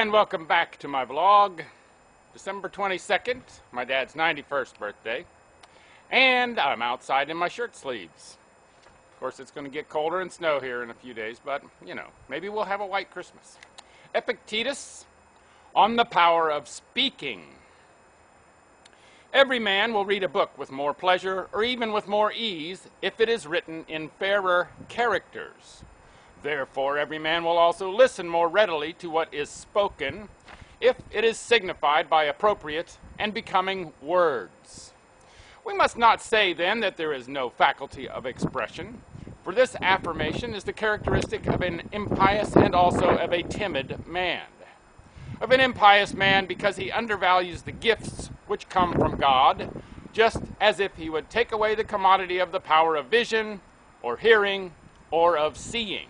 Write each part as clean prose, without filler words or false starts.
and welcome back to my vlog. December 22nd, my dad's 91st birthday, and I'm outside in my shirt sleeves. Of course, it's going to get colder and snow here in a few days, but, you know, maybe we'll have a white Christmas. Epictetus, on the power of speaking. Every man will read a book with more pleasure, or even with more ease, if it is written in fairer characters. Therefore, every man will also listen more readily to what is spoken, if it is signified by appropriate and becoming words. We must not say, then, that there is no faculty of expression, for this affirmation is the characteristic of an impious and also of a timid man. Of an impious man, because he undervalues the gifts which come from God, just as if he would take away the commodity of the power of vision, or hearing, or of seeing.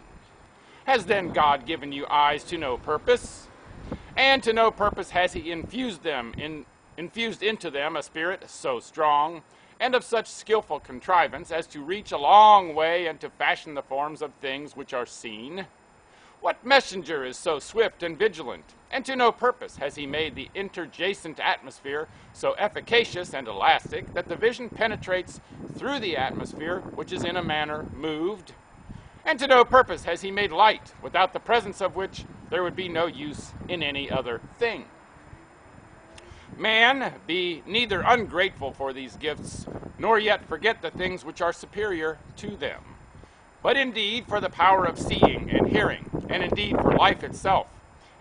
Has then God given you eyes to no purpose? And to no purpose has he infused into them a spirit so strong, and of such skillful contrivance as to reach a long way and to fashion the forms of things which are seen? What messenger is so swift and vigilant? And to no purpose has he made the interjacent atmosphere so efficacious and elastic that the vision penetrates through the atmosphere, which is in a manner moved? And to no purpose has he made light, without the presence of which there would be no use in any other thing. Man, be neither ungrateful for these gifts, nor yet forget the things which are superior to them. But indeed for the power of seeing and hearing, and indeed for life itself,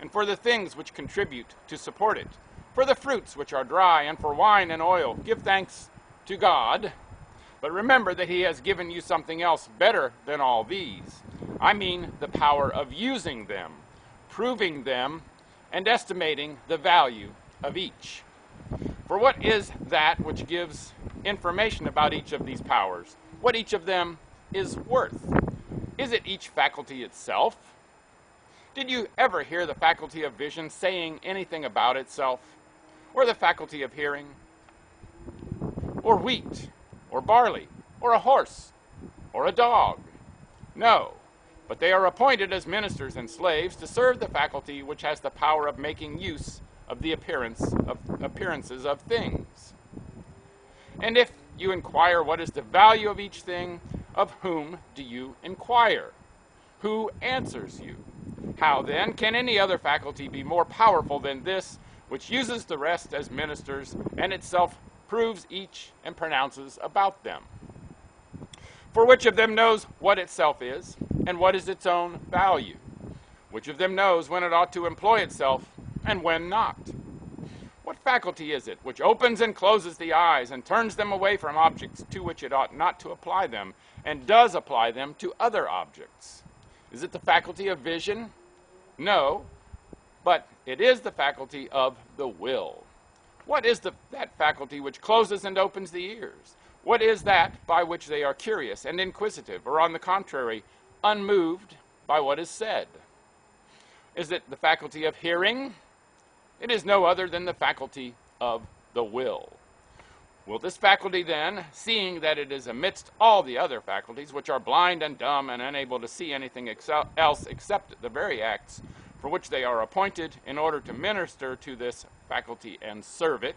and for the things which contribute to support it, for the fruits which are dry, and for wine and oil, give thanks to God. But remember that he has given you something else better than all these. I mean the power of using them, proving them, and estimating the value of each. For what is that which gives information about each of these powers? What each of them is worth? Is it each faculty itself? Did you ever hear the faculty of vision saying anything about itself? Or the faculty of hearing? Or wheat? Or barley, or a horse, or a dog? No, but they are appointed as ministers and slaves to serve the faculty which has the power of making use of the appearances of things. And if you inquire what is the value of each thing, of whom do you inquire? Who answers you? How then can any other faculty be more powerful than this, which uses the rest as ministers, and itself proves each and pronounces about them? For which of them knows what itself is, and what is its own value? Which of them knows when it ought to employ itself, and when not? What faculty is it which opens and closes the eyes, and turns them away from objects to which it ought not to apply them, and does apply them to other objects? Is it the faculty of vision? No, but it is the faculty of the will. What is that faculty which closes and opens the ears? What is that by which they are curious and inquisitive, or on the contrary, unmoved by what is said? Is it the faculty of hearing? It is no other than the faculty of the will. Will this faculty then, seeing that it is amidst all the other faculties, which are blind and dumb and unable to see anything else except the very acts for which they are appointed in order to minister to this faculty and serve it,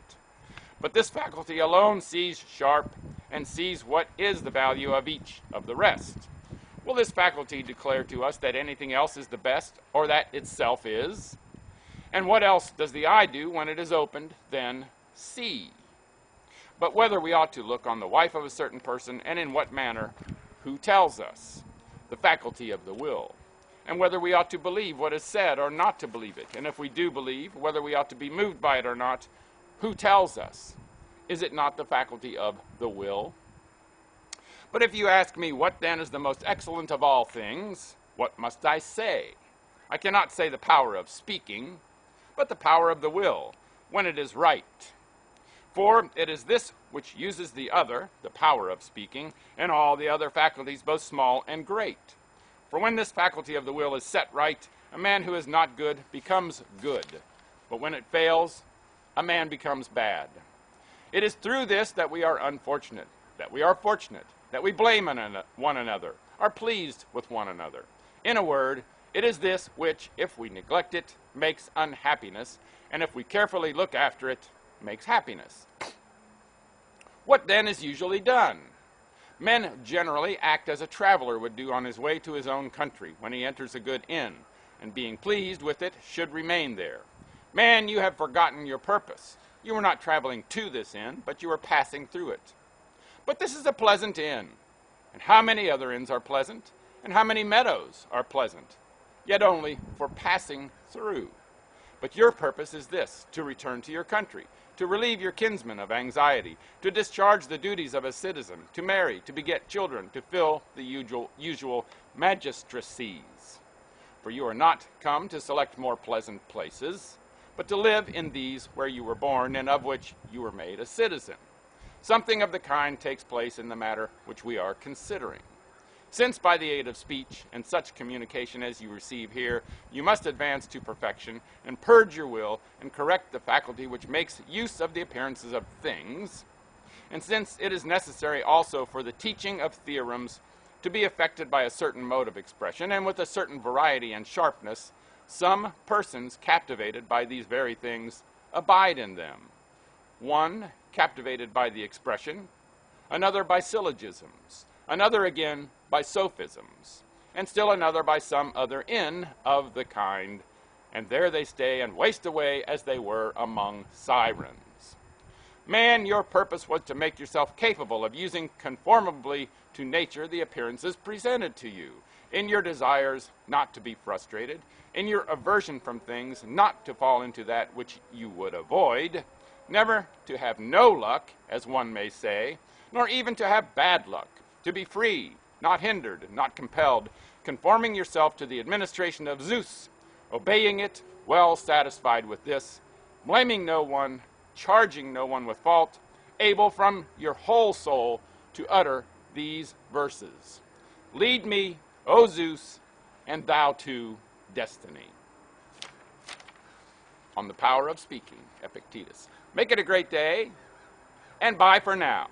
but this faculty alone sees sharp and sees what is the value of each of the rest, will this faculty declare to us that anything else is the best, or that itself is? And what else does the eye do when it is opened than see? But whether we ought to look on the wife of a certain person, and in what manner, who tells us? The faculty of the will. And whether we ought to believe what is said or not to believe it. And if we do believe, whether we ought to be moved by it or not, who tells us? Is it not the faculty of the will? But if you ask me, what then is the most excellent of all things, what must I say? I cannot say the power of speaking, but the power of the will, when it is right. For it is this which uses the other, the power of speaking, and all the other faculties, both small and great. For when this faculty of the will is set right, a man who is not good becomes good. But when it fails, a man becomes bad. It is through this that we are unfortunate, that we are fortunate, that we blame one another, are pleased with one another. In a word, It is this which, if we neglect it, makes unhappiness, and if we carefully look after it, makes happiness. What then is usually done? Men generally act as a traveler would do on his way to his own country when he enters a good inn, and being pleased with it, should remain there. Man, you have forgotten your purpose. You were not traveling to this inn, but you were passing through it. But this is a pleasant inn. And how many other inns are pleasant? And how many meadows are pleasant? Yet only for passing through. But your purpose is this, to return to your country, to relieve your kinsmen of anxiety, to discharge the duties of a citizen, to marry, to beget children, to fill the usual magistracies. For you are not come to select more pleasant places, but to live in these where you were born and of which you were made a citizen. Something of the kind takes place in the matter which we are considering. Since by the aid of speech and such communication as you receive here, you must advance to perfection and purge your will and correct the faculty which makes use of the appearances of things, and since it is necessary also for the teaching of theorems to be effected by a certain mode of expression and with a certain variety and sharpness, some persons captivated by these very things abide in them. One captivated by the expression, another by syllogisms, another again by sophisms, and still another by some other inn of the kind, and there they stay and waste away as they were among sirens. Man, your purpose was to make yourself capable of using conformably to nature the appearances presented to you, in your desires not to be frustrated, in your aversion from things not to fall into that which you would avoid, never to have no luck, as one may say, nor even to have bad luck, to be free, not hindered, not compelled, conforming yourself to the administration of Zeus, obeying it, well satisfied with this, blaming no one, charging no one with fault, able from your whole soul to utter these verses. Lead me, O Zeus, and thou to destiny. On the power of speaking, Epictetus. Make it a great day, and bye for now.